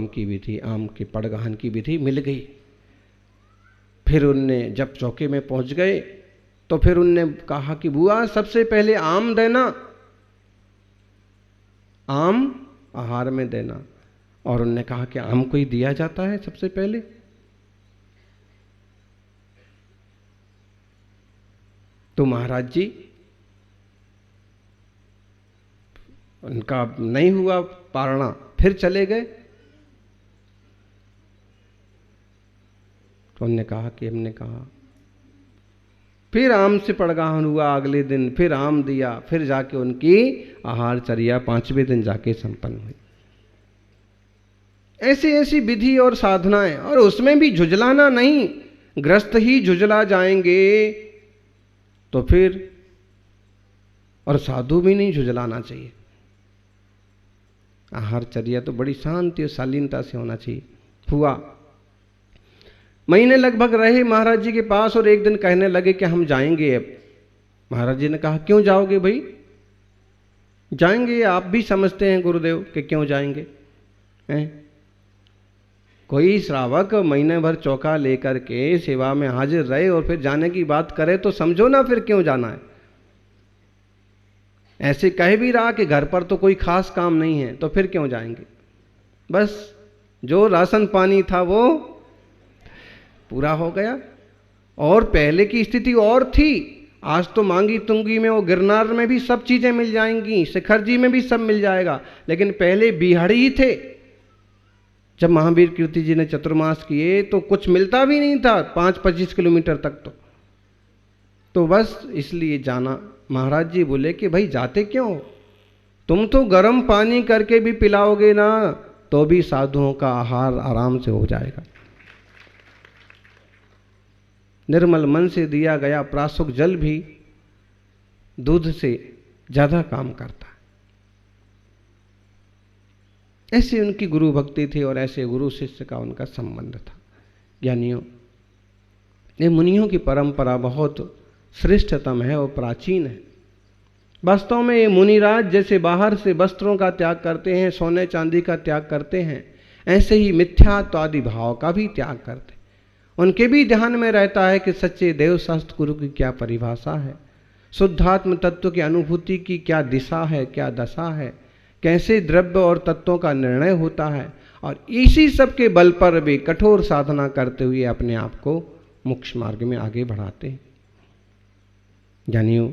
की विधि, आम के पड़गहन की विधि मिल गई। फिर उनने जब चौके में पहुंच गए तो फिर उनने कहा कि बुआ सबसे पहले आम देना, आम आहार में देना। और उनने कहा कि आम को ही दिया जाता है सबसे पहले। तो महाराज जी उनका नहीं हुआ पारणा, फिर चले गए। तो उन्होंने कहा कि हमने कहा, फिर आम से पड़गाहन हुआ अगले दिन, फिर आम दिया, फिर जाके उनकी आहारचर्या 5वें दिन जाके संपन्न हुई। ऐसी ऐसी विधि और साधनाएं, और उसमें भी झुझलाना नहीं, ग्रस्त ही झुझला जाएंगे तो फिर, और साधु भी नहीं झुझलाना चाहिए। आहारचर्या तो बड़ी शांति और शालीनता से होना चाहिए। हुआ महीने लगभग रहे महाराज जी के पास, और एक दिन कहने लगे कि हम जाएंगे अब। महाराज जी ने कहा क्यों जाओगे भाई? जाएंगे, आप भी समझते हैं गुरुदेव कि क्यों जाएंगे हैं? कोई श्रावक महीने भर चौका लेकर के सेवा में हाजिर रहे और फिर जाने की बात करे तो समझो ना फिर क्यों जाना है। ऐसे कह भी रहा कि घर पर तो कोई खास काम नहीं है, तो फिर क्यों जाएंगे? बस जो राशन पानी था वो पूरा हो गया। और पहले की स्थिति और थी। आज तो मांगी तुंगी में, वो गिरनार में भी सब चीजें मिल जाएंगी, शिखर जी में भी सब मिल जाएगा, लेकिन पहले बिहाड़ी ही थे। जब महावीर कीर्ति जी ने चतुर्मास किए तो कुछ मिलता भी नहीं था 5-25 किलोमीटर तक। तो बस इसलिए जाना। महाराज जी बोले कि भाई जाते क्यों? तुम तो गर्म पानी करके भी पिलाओगे ना तो भी साधुओं का आहार आराम से हो जाएगा। निर्मल मन से दिया गया प्राशुक जल भी दूध से ज्यादा काम करता है। ऐसी उनकी गुरु भक्ति थी और ऐसे गुरु शिष्य का उनका संबंध था। ज्ञानियों, ये मुनियों की परंपरा बहुत श्रेष्ठतम है और प्राचीन है। वास्तव में ये मुनिराज जैसे बाहर से वस्त्रों का त्याग करते हैं, सोने चांदी का त्याग करते हैं, ऐसे ही मिथ्यात्व आदि भाव का भी त्याग करते हैं। उनके भी ध्यान में रहता है कि सच्चे देव शास्त्र गुरु की क्या परिभाषा है, शुद्धात्म तत्व की अनुभूति की क्या दिशा है, क्या दशा है, कैसे द्रव्य और तत्वों का निर्णय होता है। और इसी सब के बल पर वे कठोर साधना करते हुए अपने आप को मोक्ष मार्ग में आगे बढ़ाते हैं। जानियो,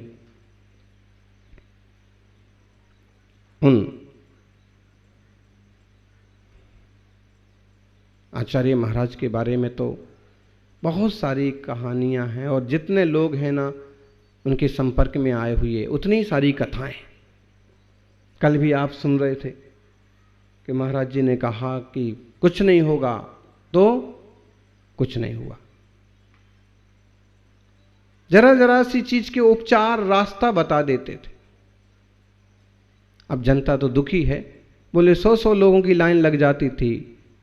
उन आचार्य महाराज के बारे में तो बहुत सारी कहानियां हैं, और जितने लोग हैं ना उनके संपर्क में आए हुए उतनी सारी कथाएं। कल भी आप सुन रहे थे कि महाराज जी ने कहा कि कुछ नहीं होगा तो कुछ नहीं हुआ। जरा जरा सी चीज के उपचार रास्ता बता देते थे। अब जनता तो दुखी है, बोले 100-100 लोगों की लाइन लग जाती थी,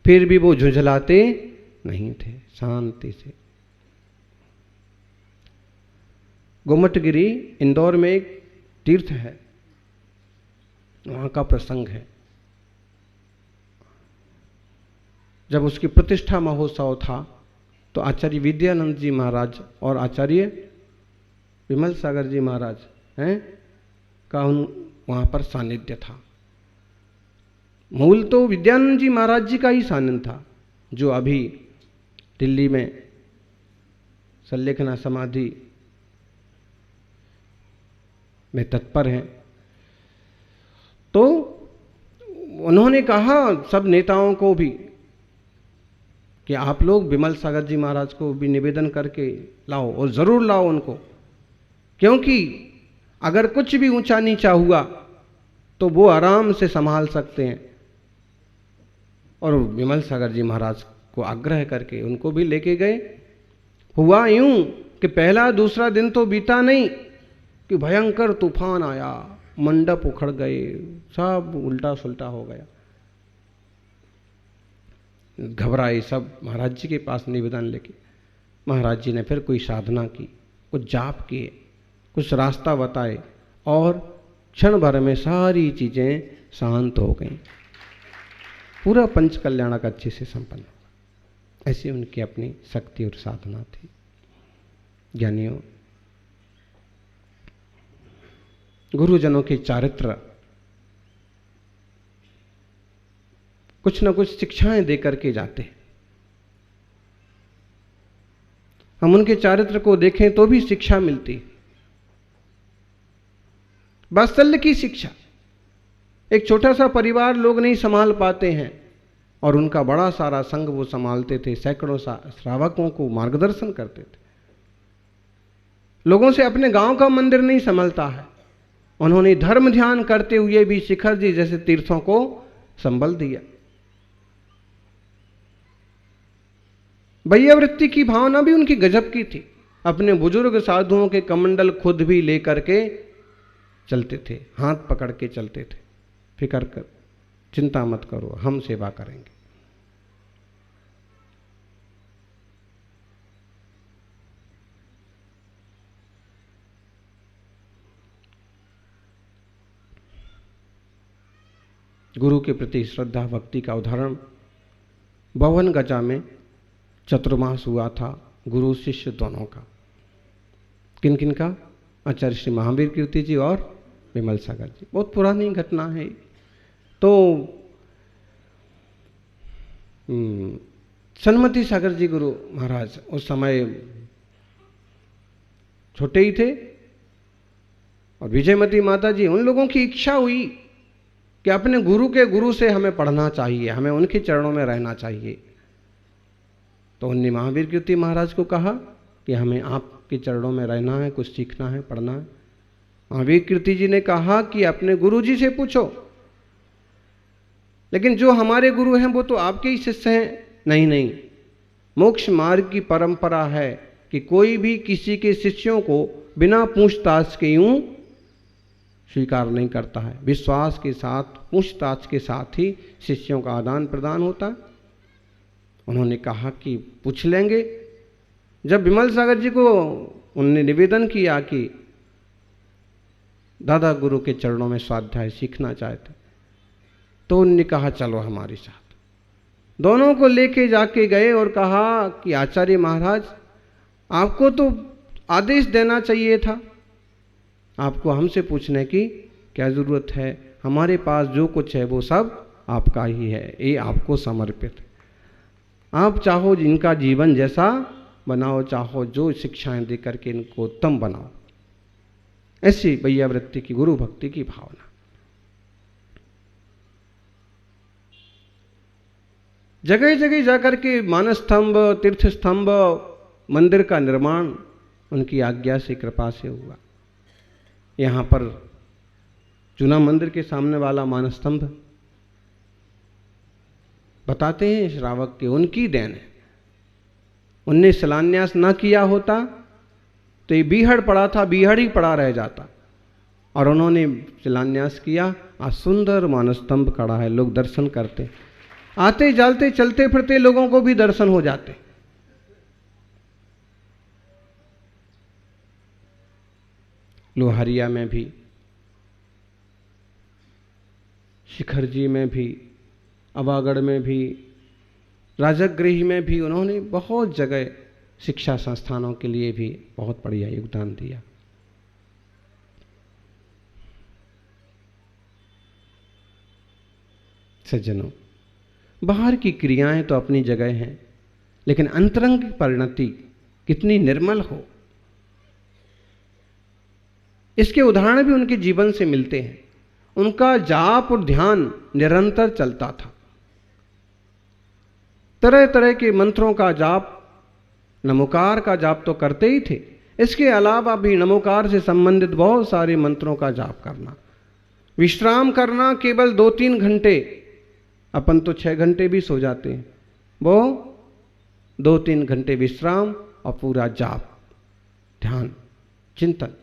फिर भी वो झुंझलाते नहीं थे, शांति से। गोमटगिरी इंदौर में एक तीर्थ है, वहां का प्रसंग है। जब उसकी प्रतिष्ठा महोत्सव था तो आचार्य विद्यानंद जी महाराज और आचार्य विमल सागर जी महाराज हैं का वहां पर सानिध्य था। मूल तो विद्यानंद जी महाराज जी का ही सानिध्य था, जो अभी दिल्ली में संलेखना समाधि में तत्पर हैं। तो उन्होंने कहा सब नेताओं को भी कि आप लोग विमल सागर जी महाराज को भी निवेदन करके लाओ, और जरूर लाओ उनको, क्योंकि अगर कुछ भी ऊंचा नीचा हुआ तो वो आराम से संभाल सकते हैं। और विमल सागर जी महाराज को आग्रह करके उनको भी लेके गए। हुआ यूं कि पहला दूसरा दिन तो बीता नहीं कि भयंकर तूफान आया, मंडप उखड़ गए, सब उल्टा सुल्टा हो गया। घबराए सब महाराज जी के पास निवेदन लेके। महाराज जी ने फिर कोई साधना की, कुछ जाप किए, कुछ रास्ता बताए, और क्षण भर में सारी चीजें शांत हो गईं। पूरा पंच कल्याणक अच्छे से संपन्न होगा। ऐसी उनकी अपनी शक्ति और साधना थी। ज्ञानियों, गुरुजनों के चारित्र कुछ न कुछ शिक्षाएं दे करके जाते हैं। हम उनके चारित्र को देखें तो भी शिक्षा मिलती है, वात्सल्य की शिक्षा। एक छोटा सा परिवार लोग नहीं संभाल पाते हैं और उनका बड़ा सारा संघ वो संभालते थे, सैकड़ों श्रावकों को मार्गदर्शन करते थे। लोगों से अपने गांव का मंदिर नहीं संभलता है, उन्होंने धर्म ध्यान करते हुए भी शिखर जी जैसे तीर्थों को संभल दिया। वैयावृत्ति की भावना भी उनकी गजब की थी। अपने बुजुर्ग साधुओं के कमंडल खुद भी लेकर के चलते थे, हाथ पकड़ के चलते थे। फिक्र कर, चिंता मत करो, हम सेवा करेंगे। गुरु के प्रति श्रद्धा भक्ति का उदाहरण भवन गजा में चतुर्मास हुआ था, गुरु शिष्य दोनों का। किन किन का? आचार्य श्री महावीर कीर्ति जी और विमल सागर जी। बहुत पुरानी घटना है। तो सन्मति सागर जी गुरु महाराज उस समय छोटे ही थे और विजयमती माता जी, उन लोगों की इच्छा हुई कि अपने गुरु के गुरु से हमें पढ़ना चाहिए, हमें उनके चरणों में रहना चाहिए। तो उन्होंने महावीर कीर्ति महाराज को कहा कि हमें आपके चरणों में रहना है, कुछ सीखना है, पढ़ना है। महावीर कीर्ति जी ने कहा कि अपने गुरु जी से पूछो, लेकिन जो हमारे गुरु हैं वो तो आपके ही शिष्य हैं। नहीं नहीं, मोक्ष मार्ग की परंपरा है कि कोई भी किसी के शिष्यों को बिना पूछताछ के यूं स्वीकार नहीं करता है। विश्वास के साथ, पूछताछ के साथ ही शिष्यों का आदान प्रदान होता है। उन्होंने कहा कि पूछ लेंगे। जब विमल सागर जी को उन्होंने निवेदन किया कि दादा गुरु के चरणों में स्वाध्याय सीखना चाहते, तो उन्होंने कहा चलो हमारे साथ। दोनों को लेके जाके गए और कहा कि आचार्य महाराज, आपको तो आदेश देना चाहिए था, आपको हमसे पूछने की क्या ज़रूरत है? हमारे पास जो कुछ है वो सब आपका ही है, ये आपको समर्पित है। आप चाहो इनका जीवन जैसा बनाओ, चाहो जो शिक्षाएं दे करके इनको उत्तम बनाओ। ऐसी वैयावृत्ति की, गुरु भक्ति की भावना। जगह जगह जाकर के मानस स्तंभ, तीर्थ स्तंभ, मंदिर का निर्माण उनकी आज्ञा से, कृपा से हुआ। यहाँ पर चूना मंदिर के सामने वाला मानस स्तंभ बताते हैं श्रावक के उनकी देन है। उनने शिलान्यास ना किया होता तो ये बीहड़ पड़ा था, बीहड़ ही पड़ा रह जाता, और उन्होंने शिलान्यास किया। आज सुंदर मानस स्तंभ खड़ा है, लोग दर्शन करते, आते जाते चलते फिरते लोगों को भी दर्शन हो जाते। लोहारिया में भी, शिखर जी में भी, अवागढ़ में भी, राजगृह में भी उन्होंने बहुत जगह शिक्षा संस्थानों के लिए भी बहुत बढ़िया योगदान दिया। सज्जनों, बाहर की क्रियाएं तो अपनी जगह हैं, लेकिन अंतरंग की परिणति कितनी निर्मल हो, इसके उदाहरण भी उनके जीवन से मिलते हैं। उनका जाप और ध्यान निरंतर चलता था। तरह तरह के मंत्रों का जाप, नमोकार का जाप तो करते ही थे, इसके अलावा भी नमोकार से संबंधित बहुत सारे मंत्रों का जाप करना, विश्राम करना केवल 2-3 घंटे। अपन तो 6 घंटे भी सो जाते हैं, वो 2-3 घंटे विश्राम और पूरा जाप, ध्यान, चिंतन।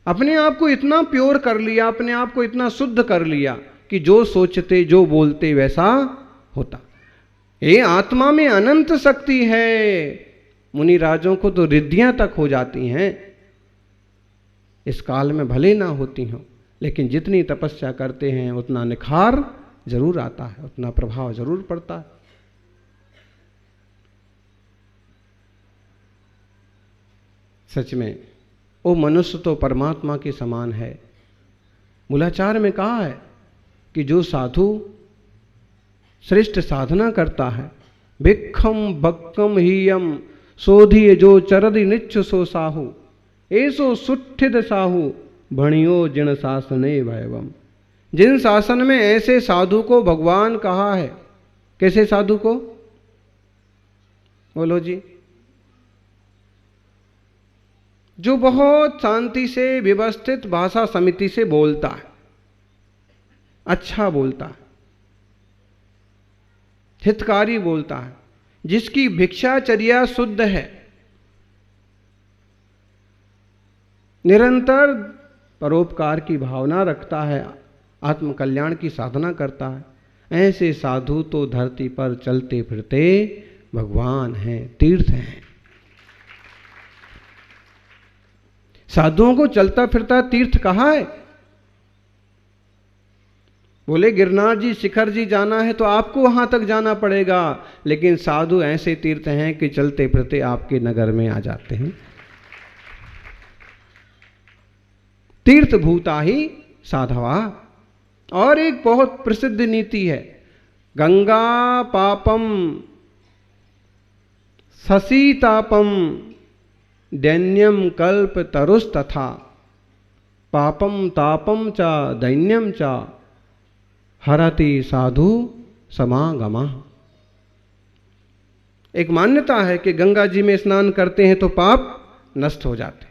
अपने आप को इतना प्योर कर लिया, अपने आप को इतना शुद्ध कर लिया कि जो सोचते, जो बोलते वैसा होता। ये आत्मा में अनंत शक्ति है। मुनि राजों को तो रिद्धियां तक हो जाती हैं, इस काल में भले ना होती हों, लेकिन जितनी तपस्या करते हैं उतना निखार जरूर आता है, उतना प्रभाव जरूर पड़ता है। सच में वो मनुष्य तो परमात्मा के समान है। मूलाचार में कहा है कि जो साधु श्रेष्ठ साधना करता है, भिक्खम भक्कम हीयम सोधिय जो चरदि निच्छ सो साहू, ऐसो सुठित साहू भणियो जिन शासने भयवम। जिन शासन में ऐसे साधु को भगवान कहा है, कैसे साधु को बोलो जी? जो बहुत शांति से व्यवस्थित भाषा समिति से बोलता है, अच्छा बोलता है, हितकारी बोलता है, जिसकी भिक्षाचर्या शुद्ध है, निरंतर परोपकार की भावना रखता है, आत्म कल्याण की साधना करता है, ऐसे साधु तो धरती पर चलते फिरते भगवान हैं, तीर्थ हैं। साधुओं को चलता फिरता तीर्थ कहा है? बोले गिरनार जी शिखर जी जाना है तो आपको वहां तक जाना पड़ेगा, लेकिन साधु ऐसे तीर्थ हैं कि चलते फिरते आपके नगर में आ जाते हैं। तीर्थ भूता ही साधवा। और एक बहुत प्रसिद्ध नीति है, गंगा पापम ससीतापम दैन्यम कल्प तरुस तथा पापम तापम च दैन्यम च हरति साधु समागमा। एक मान्यता है कि गंगा जी में स्नान करते हैं तो पाप नष्ट हो जाते,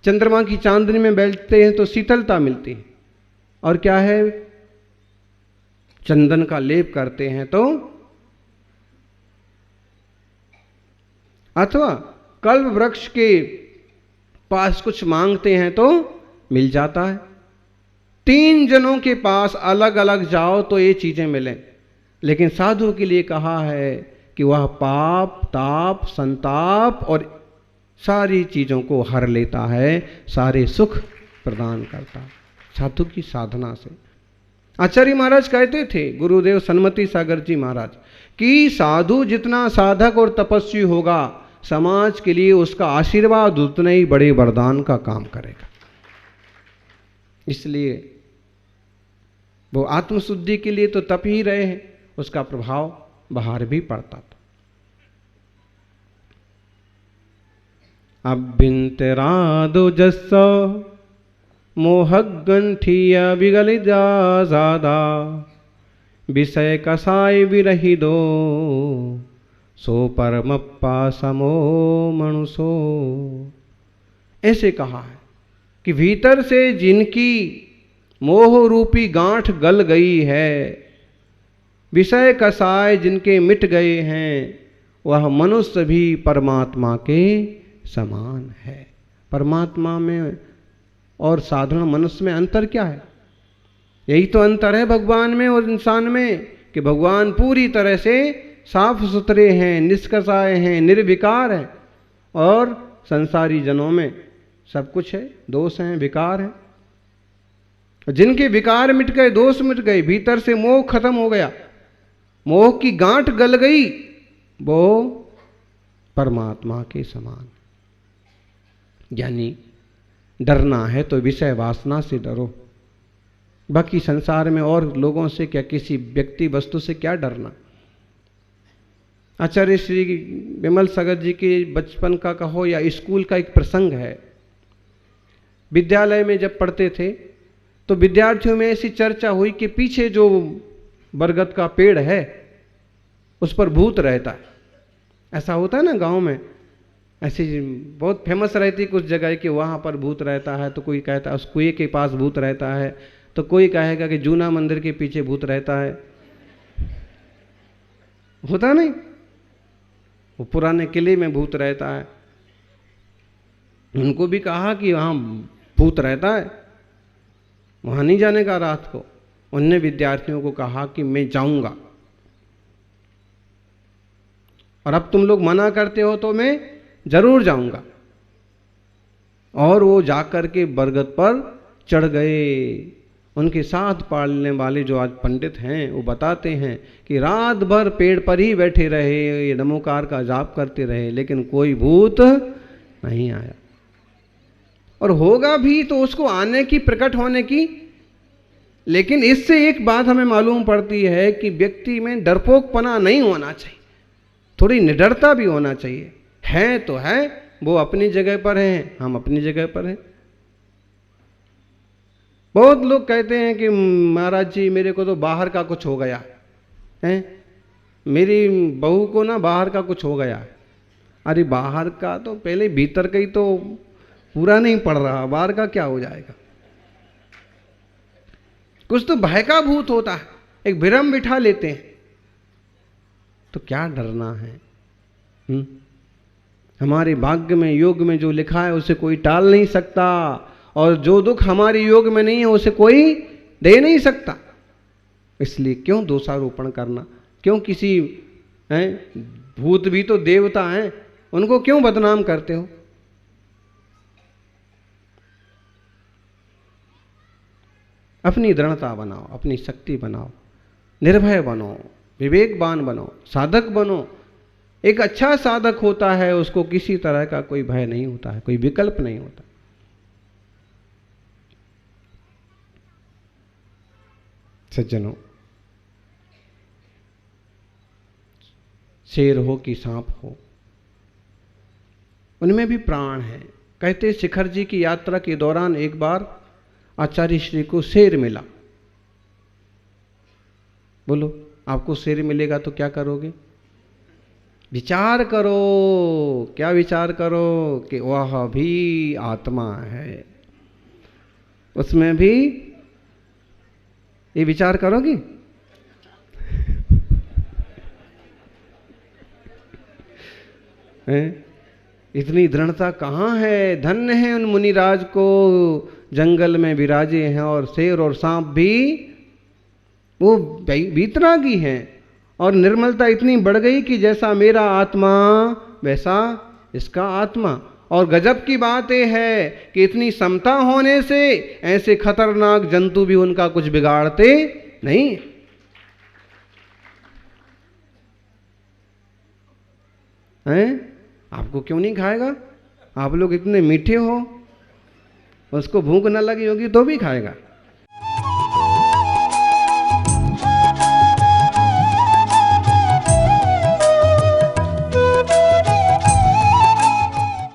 चंद्रमा की चांदनी में बैठते हैं तो शीतलता मिलती है, और क्या है, चंदन का लेप करते हैं तो, अथवा कल्प वृक्ष के पास कुछ मांगते हैं तो मिल जाता है। 3 जनों के पास अलग अलग जाओ तो ये चीजें मिलें, लेकिन साधु के लिए कहा है कि वह पाप ताप संताप और सारी चीजों को हर लेता है, सारे सुख प्रदान करता है साधु की साधना से। आचार्य महाराज कहते थे, गुरुदेव सन्मति सागर जी महाराज, कि साधु जितना साधक और तपस्वी होगा, समाज के लिए उसका आशीर्वाद उतने ही बड़े वरदान का काम करेगा। इसलिए वो आत्मशुद्धि के लिए तो तप ही रहे हैं, उसका प्रभाव बाहर भी पड़ता था। अभ्यंतरादो जस्सो मोहगंठिया बिगल जादा, विषय कसाय विरही दो सो परमप्पा समो मनुषो। ऐसे कहा है कि भीतर से जिनकी मोह रूपी गांठ गल गई है, विषय कसाय जिनके मिट गए हैं, वह मनुष्य भी परमात्मा के समान है। परमात्मा में और साधारण मनुष्य में अंतर क्या है? यही तो अंतर है भगवान में और इंसान में, कि भगवान पूरी तरह से साफ सुथरे हैं, निष्कसाय हैं, निर्विकार हैं, और संसारी जनों में सब कुछ है, दोष हैं, विकार हैं। जिनके विकार मिट गए, दोष मिट गए, भीतर से मोह खत्म हो गया, मोह की गांठ गल गई, वो परमात्मा के समान। यानी डरना है तो विषय वासना से डरो, बाकी संसार में और लोगों से क्या, किसी व्यक्ति वस्तु से क्या डरना। आचार्य श्री विमल सागर जी के बचपन का कहो या स्कूल का एक प्रसंग है। विद्यालय में जब पढ़ते थे तो विद्यार्थियों में ऐसी चर्चा हुई कि पीछे जो बरगद का पेड़ है उस पर भूत रहता है। ऐसा होता है ना गांव में, ऐसी बहुत फेमस रहती है कुछ जगह कि वहाँ पर भूत रहता है, तो कोई कहता है उस कुएं के पास भूत रहता है, तो कोई कहेगा कि जूना मंदिर के पीछे भूत रहता है। होता नहीं, वो पुराने किले में भूत रहता है। उनको भी कहा कि वहाँ भूत रहता है, वहाँ नहीं जाने का रात को। उनने विद्यार्थियों को कहा कि मैं जाऊंगा, और अब तुम लोग मना करते हो तो मैं जरूर जाऊंगा। और वो जाकर के बरगद पर चढ़ गए उनके साथ पालने वाले जो आज पंडित हैं वो बताते हैं कि रात भर पेड़ पर ही बैठे रहे, ये नमोकार का जाप करते रहे, लेकिन कोई भूत नहीं आया। और होगा भी तो उसको आने की, प्रकट होने की। लेकिन इससे एक बात हमें मालूम पड़ती है कि व्यक्ति में डरपोकपना नहीं होना चाहिए, थोड़ी निडरता भी होना चाहिए। है तो है, वो अपनी जगह पर हैं, हम अपनी जगह पर हैं। बहुत लोग कहते हैं कि महाराज जी मेरे को तो बाहर का कुछ हो गया है, मेरी बहू को ना बाहर का कुछ हो गया। अरे बाहर का तो पहले भीतर का ही तो पूरा नहीं पड़ रहा, बाहर का क्या हो जाएगा। कुछ तो भय का भूत होता है, एक भ्रम बिठा लेते हैं, तो क्या डरना है। हमारे भाग्य में, योग में जो लिखा है उसे कोई टाल नहीं सकता, और जो दुख हमारे योग में नहीं है उसे कोई दे नहीं सकता। इसलिए क्यों दोषारोपण करना, क्यों किसी हैं, भूत भी तो देवता हैं, उनको क्यों बदनाम करते हो। अपनी दृढ़ता बनाओ, अपनी शक्ति बनाओ, निर्भय बनो, विवेकवान बनो, साधक बनो। एक अच्छा साधक होता है, उसको किसी तरह का कोई भय नहीं होता है, कोई विकल्प नहीं होता। सज्जनों, शेर हो कि सांप हो, उनमें भी प्राण है। कहते शिखर जी की यात्रा के दौरान एक बार आचार्य श्री को शेर मिला। बोलो, आपको शेर मिलेगा तो क्या करोगे? विचार करो। क्या विचार करो? कि वह भी आत्मा है, उसमें भी ये विचार करोगे? इतनी दृढ़ता कहाँ है? धन्य है उन मुनिराज को, जंगल में विराजे हैं, और शेर और सांप भी वो वीतरागी हैं। और निर्मलता इतनी बढ़ गई कि जैसा मेरा आत्मा वैसा इसका आत्मा। और गजब की बात यह है कि इतनी समता होने से ऐसे खतरनाक जंतु भी उनका कुछ बिगाड़ते नहीं। हैं? आपको क्यों नहीं खाएगा? आप लोग इतने मीठे हो, उसको भूख न लगी होगी तो भी खाएगा।